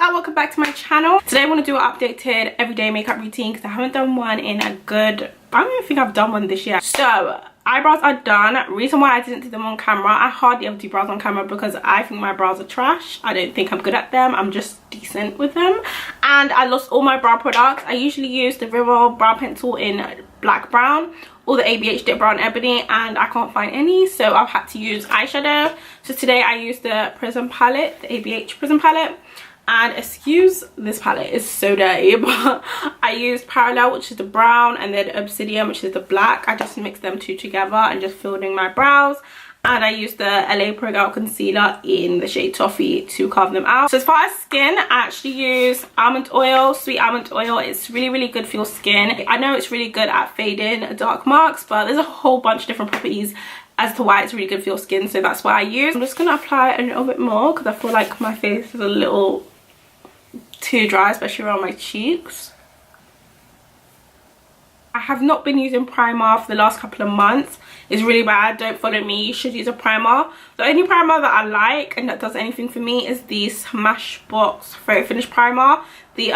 and welcome back to my channel. Today I want to do an updated everyday makeup routine because I haven't done one in a good, I don't even think I've done one this year. So eyebrows are done. Reason why I didn't do them on camera, I hardly ever do brows on camera because I think my brows are trash. I don't think I'm good at them. I'm just decent with them. And I lost all my brow products. I usually use the Rimmel brow pencil in black brown or the ABH dip brown ebony, and I can't find any, so I've had to use eyeshadow. So today I used the prism palette, the ABH prism palette. And excuse this palette, is so dirty, but I used parallel, which is the brown, and then obsidian, which is the black. I just mixed them two together and just filled in my brows. And I used the LA Pro Girl concealer in the shade Toffee to carve them out. So as far as skin, I actually use almond oil, sweet almond oil. It's really good for your skin. I know it's really good at fading dark marks, but there's a whole bunch of different properties as to why it's really good for your skin, so that's what I use. I'm just gonna apply a little bit more because I feel like my face is a little too dry, especially around my cheeks. I have not been using primer for the last couple of months. It's really bad. Don't follow me. You should use a primer. The only primer that I like and that does anything for me is the Smashbox Photo Finish Primer, the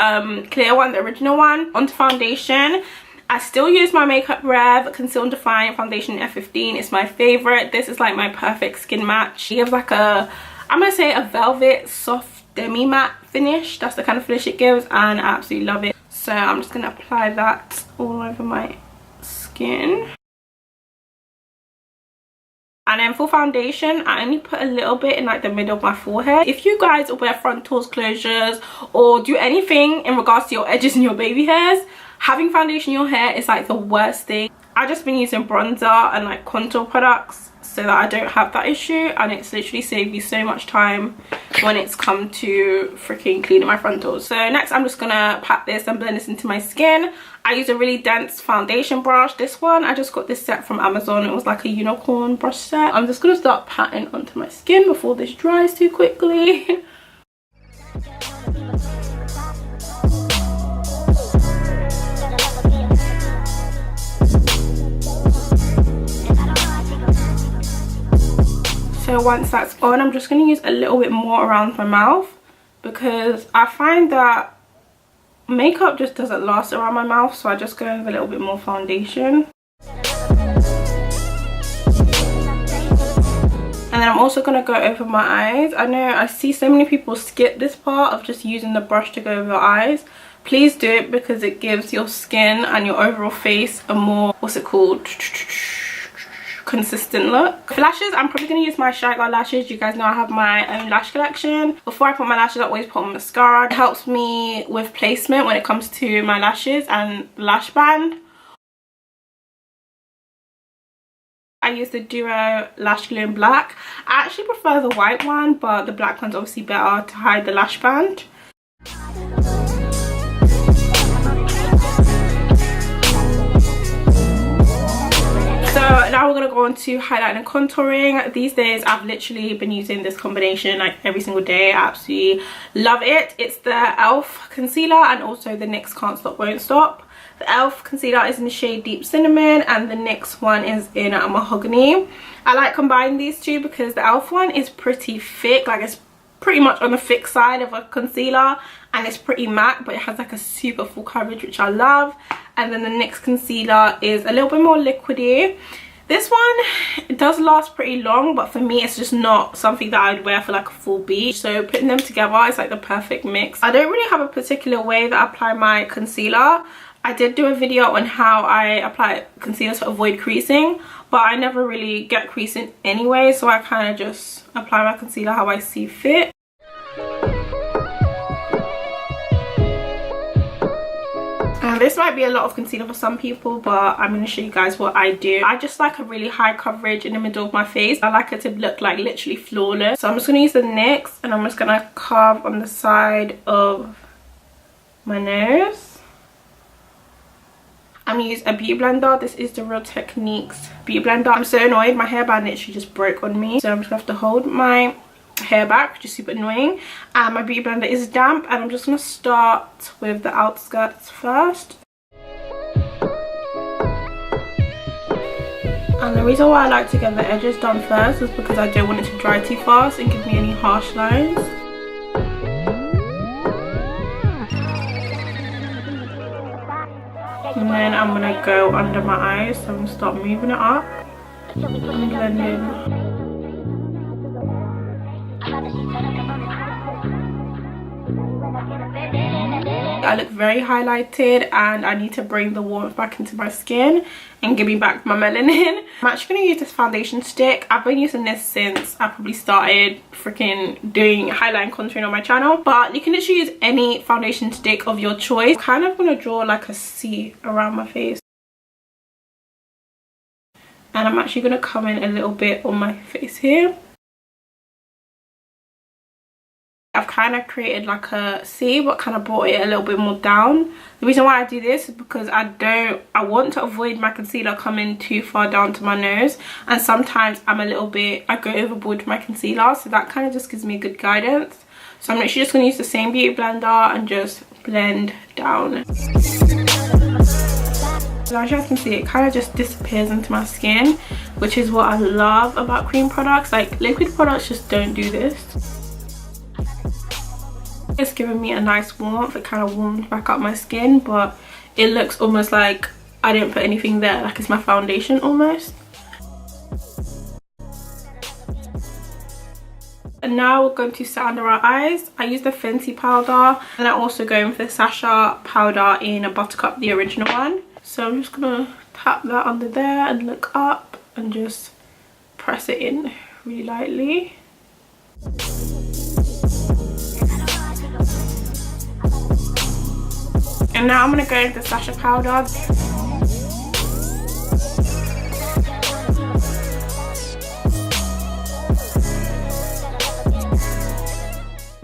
clear one, the original one. Onto foundation, I still use my Makeup Rev Conceal and Define foundation in F15. It's my favorite. This is like my perfect skin match. It gives like a, I'm gonna say a velvet soft demi matte finish. That's the kind of finish it gives, and I absolutely love it. So I'm just gonna apply that all over my skin. And then for foundation, I only put a little bit in like the middle of my forehead. If you guys wear frontals, closures, or do anything in regards to your edges and your baby hairs, having foundation in your hair is like the worst thing. I've just been using bronzer and like contour products so that I don't have that issue, and it's literally saved me so much time when it's come to freaking cleaning my frontals. So next I'm just gonna pat this and blend this into my skin. I use a really dense foundation brush. This one, I just got this set from Amazon. It was like a unicorn brush set. I'm just gonna start patting onto my skin before this dries too quickly. So once that's on, I'm just going to use a little bit more around my mouth because I find that makeup just doesn't last around my mouth, so I just go in with a little bit more foundation. And then I'm also going to go over my eyes. I know I see so many people skip this part of just using the brush to go over your eyes. Please do it because it gives your skin and your overall face a more, what's it called, consistent look. For lashes, I'm probably going to use my Shai lashes. You guys know I have my own lash collection. Before I put my lashes, I always put on mascara. It helps me with placement when it comes to my lashes and lash band. I use the Duo Lash Glue in black. I actually prefer the white one, but the black one's obviously better to hide the lash band. So now we're going to go on to highlighting and contouring. These days I've literally been using this combination like every single day. I absolutely love it. It's the e.l.f. concealer and also the NYX Can't Stop Won't Stop. The e.l.f. concealer is in the shade Deep Cinnamon and the NYX one is in Mahogany. I like combining these two because the e.l.f. one is pretty thick, like it's pretty much on the thick side of a concealer, and it's pretty matte, but it has like a super full coverage, which I love. And then the NYX concealer is a little bit more liquidy. This one, it does last pretty long, but for me it's just not something that I'd wear for like a full beach. So putting them together is like the perfect mix. I don't really have a particular way that I apply my concealer. I did do a video on how I apply concealer to avoid creasing, but I never really get creasing anyway, so I kind of just apply my concealer how I see fit. This might be a lot of concealer for some people, but I'm going to show you guys what I do. I just like a really high coverage in the middle of my face. I like it to look like literally flawless. So I'm just going to use the NYX and I'm just going to carve on the side of my nose. I'm going to use a beauty blender. This is the Real Techniques beauty blender. I'm so annoyed. My hairband literally just broke on me. So I'm just going to have to hold my hair back, which is super annoying. And my beauty blender is damp, and I'm just going to start with the outskirts first. And the reason why I like to get the edges done first is because I don't want it to dry too fast and give me any harsh lines. And then I'm gonna go under my eyes, so I'm gonna start moving it up and blending. I look very highlighted and I need to bring the warmth back into my skin and give me back my melanin. I'm actually going to use this foundation stick. I've been using this since I probably started freaking doing highlight and contouring on my channel, but you can just use any foundation stick of your choice. I'm kind of going to draw like a C around my face, and I'm actually going to come in a little bit on my face here. I've kind of created like a C, but kind of brought it a little bit more down. The reason why I do this is because I want to avoid my concealer coming too far down to my nose, and sometimes I go overboard with my concealer, so that kind of just gives me good guidance. So I'm actually just going to use the same beauty blender and just blend down. So as you guys can see, it kind of just disappears into my skin, which is what I love about cream products. Like liquid products just don't do this. It's giving me a nice warmth. It kind of warms back up my skin, but it looks almost like I didn't put anything there, like it's my foundation almost. And now we're going to set under our eyes. I use the Fenty powder, and I also go in for the Sacha powder in a Buttercup, the original one. So I'm just gonna tap that under there and look up and just press it in really lightly. And now I'm going to go into the Sacha powder.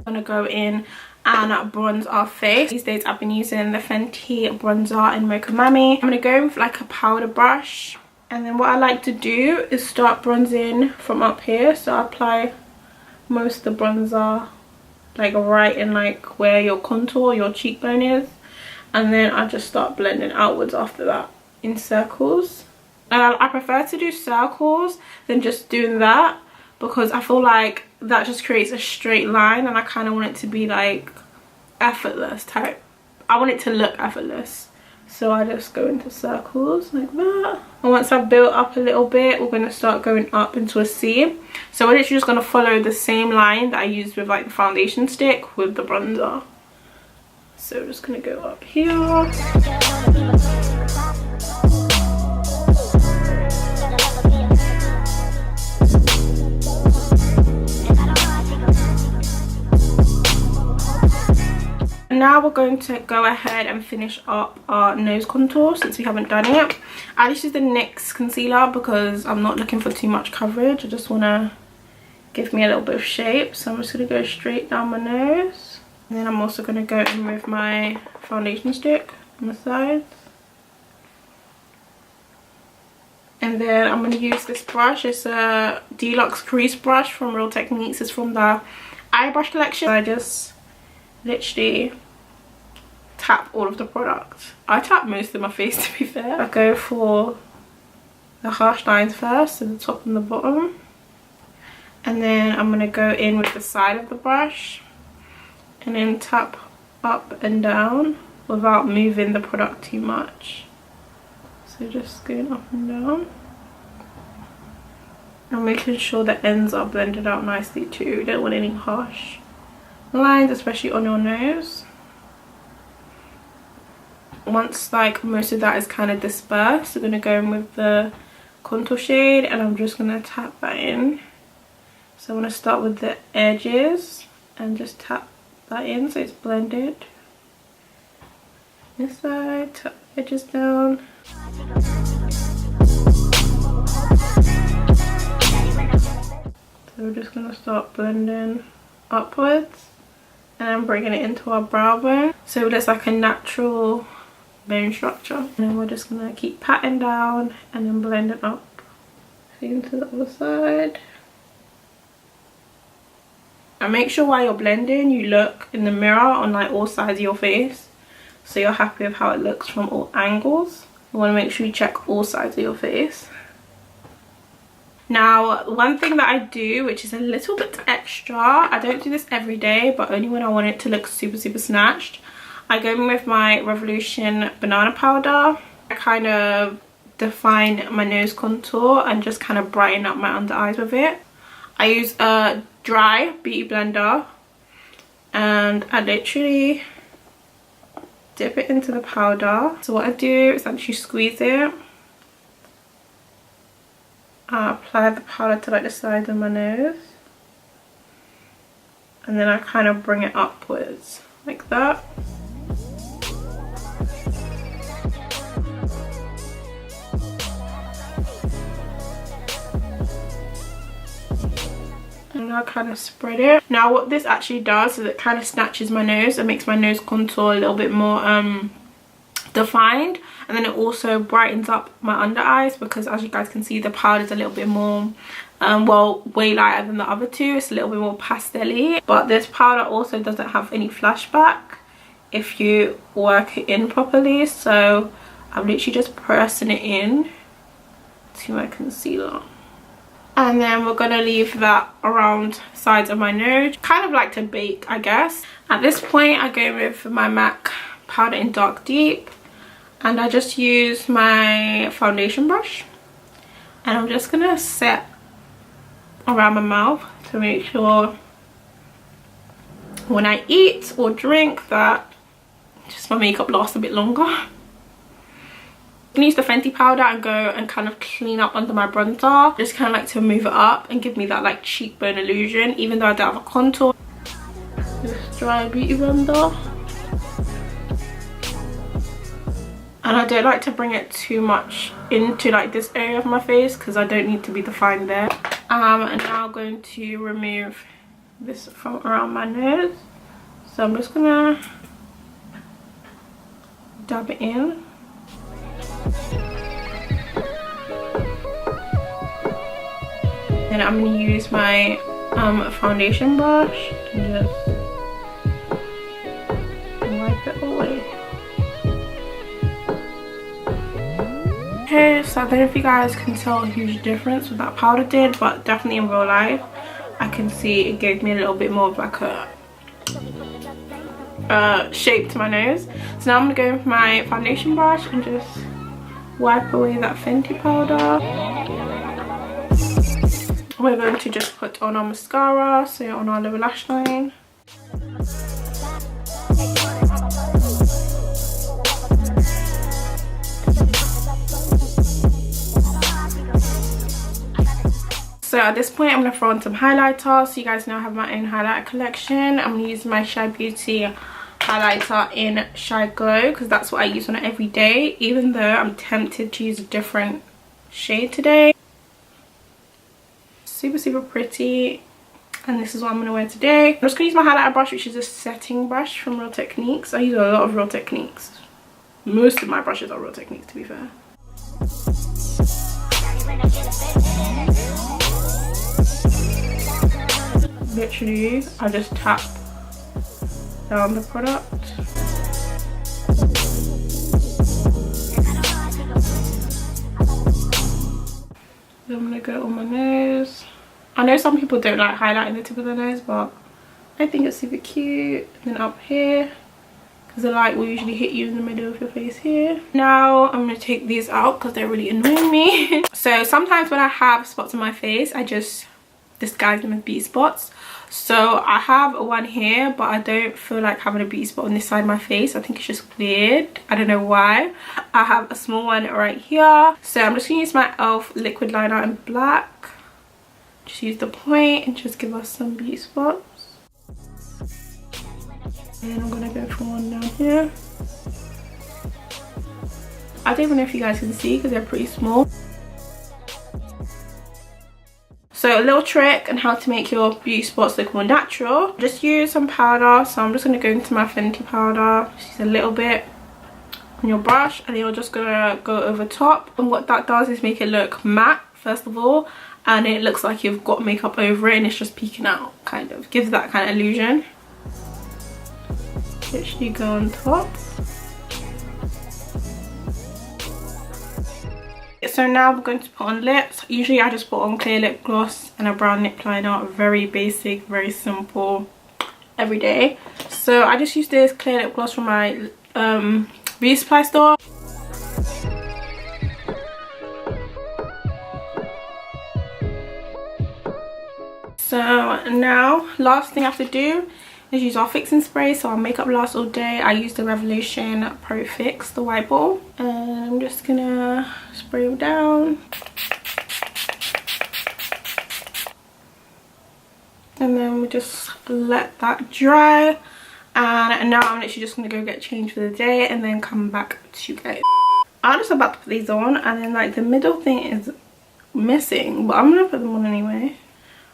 I'm going to go in and bronze our face. These days I've been using the Fenty bronzer in Mocha Mami. I'm going to go in with like a powder brush. And then what I like to do is start bronzing from up here. So I apply most of the bronzer like right in like where your contour, your cheekbone is. And then I just start blending outwards after that in circles. And I prefer to do circles than just doing that, because I feel like that just creates a straight line, and I kind of want it to be like effortless type. I want it to look effortless. So I just go into circles like that. And once I've built up a little bit, we're going to start going up into a C. So we're literally just going to follow the same line that I used with like the foundation stick with the bronzer. So we're just going to go up here. And now we're going to go ahead and finish up our nose contour since we haven't done it. I just use the NYX concealer because I'm not looking for too much coverage. I just want to give me a little bit of shape. So I'm just going to go straight down my nose. And then I'm also going to go in with my foundation stick on the sides. And then I'm going to use this brush. It's a deluxe crease brush from Real Techniques. It's from the eye brush collection. I just literally tap all of the product. I tap most of my face, to be fair. I go for the harsh lines first, so the top and the bottom. And then I'm going to go in with the side of the brush. And then tap up and down without moving the product too much. So just going up and down. And making sure the ends are blended out nicely too. You don't want any harsh lines, especially on your nose. Once like most of that is kind of dispersed, we're going to go in with the contour shade, and I'm just going to tap that in. So I'm going to start with the edges and just tap that in so it's blended. This side, tap the edges down. So we're just going to start blending upwards and then bringing it into our brow bone so it looks like a natural bone structure. And then we're just going to keep patting down and then blending up into the other side. And make sure while you're blending you look in the mirror on like all sides of your face, so you're happy with how it looks from all angles. You want to make sure you check all sides of your face. Now one thing that I do, which is a little bit extra, I don't do this every day but only when I want it to look super snatched, I go in with my Revolution banana powder. I kind of define my nose contour and just kind of brighten up my under eyes with it. I use a dry beauty blender and I literally dip it into the powder. So what I do is actually squeeze it. I apply the powder to like the side of my nose. And then I kind of bring it upwards like that. And I kind of spread it. Now what this actually does is it kind of snatches my nose and makes my nose contour a little bit more defined, and then it also brightens up my under eyes because, as you guys can see, the powder is a little bit more well, way lighter than the other two. It's a little bit more pastel-y, but this powder also doesn't have any flashback if you work it in properly. So I'm literally just pressing it in to my concealer, and then we're gonna leave that around the sides of my nose, kind of like to bake, I guess. At this point I go with my MAC powder in Dark Deep, and I just use my foundation brush, and I'm just gonna set around my mouth to make sure when I eat or drink that just my makeup lasts a bit longer. I'm gonna use the Fenty powder and go and kind of clean up under my bronzer, just kind of like to move it up and give me that like cheekbone illusion, even though I don't have a contour. This dry beauty blender. And I don't like to bring it too much into like this area of my face because I don't need to be defined there. And now I'm going to remove this from around my nose. So I'm just gonna dab it in. Then I'm gonna use my foundation brush and just wipe it away. Okay, so I don't know if you guys can tell a huge difference what that powder did, but definitely in real life I can see it gave me a little bit more of like a shape to my nose. So now I'm gonna go with my foundation brush and just wipe away that Fenty powder. We're going to just put on our mascara, so on our lower lash line. So at this point I'm going to throw on some highlighter. So you guys know I have my own highlighter collection. I'm going to use my Shai Beauty highlighter in Shy Glow because that's what I use on it every day, even though I'm tempted to use a different shade today. Super pretty, and this is what I'm going to wear today. I'm just going to use my highlighter brush, which is a setting brush from Real Techniques. I use a lot of Real Techniques. Most of my brushes are Real Techniques, to be fair. Literally I just tap down the product. Then I'm gonna go on my nose. I know some people don't like highlighting the tip of their nose, but I think it's super cute. And then up here, because the light will usually hit you in the middle of your face here. Now I'm going to take these out because they're really annoying me. So sometimes when I have spots on my face, I just disguise them as beauty spots. So I have one here, but I don't feel like having a beauty spot on this side of my face. I think it's just weird. I don't know why. I have a small one right here. So I'm just going to use my e.l.f. liquid liner in black. Just use the point and just give us some beauty spots. And I'm going to go for one down here. I don't even know if you guys can see because they're pretty small. So a little trick on how to make your beauty spots look more natural. Just use some powder. So I'm just going to go into my Fenty powder. Just use a little bit on your brush, and then you're just going to go over top. And what that does is make it look matte, first of all. And it looks like you've got makeup over it and it's just peeking out, kind of. Gives that kind of illusion. Literally go on top. So now we're going to put on lips. Usually I just put on clear lip gloss and a brown lip liner. Very basic, very simple, every day. So I just used this clear lip gloss from my beauty supply store. So now last thing I have to do is use our fixing spray so our makeup lasts all day. I use the Revolution Pro Fix, the white ball, and I'm just gonna spray it down. And then we just let that dry, and now I'm literally just gonna go get changed for the day and then come back to you guys. I'm just about to put these on, and then like the middle thing is missing, but I'm gonna put them on anyway.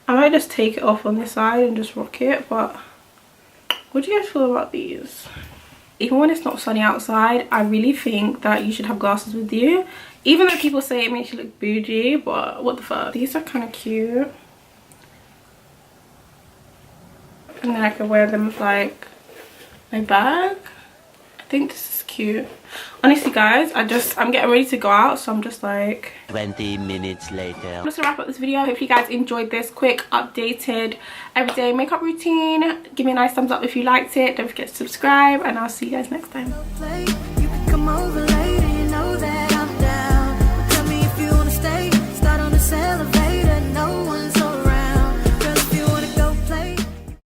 I might just take it off on this side and just rock it, but what do you guys feel about these? Even when it's not sunny outside, I really think that you should have glasses with you, even though people say it makes you look bougie, but what the fuck. These are kind of cute, and then I can wear them with like my bag. I think this is cute. Honestly guys, I'm getting ready to go out, so I'm just like 20 minutes later. I'm just gonna wrap up this video. Hopefully you guys enjoyed this quick updated everyday makeup routine. Give me a nice thumbs up if you liked it. Don't forget to subscribe, and I'll see you guys next time.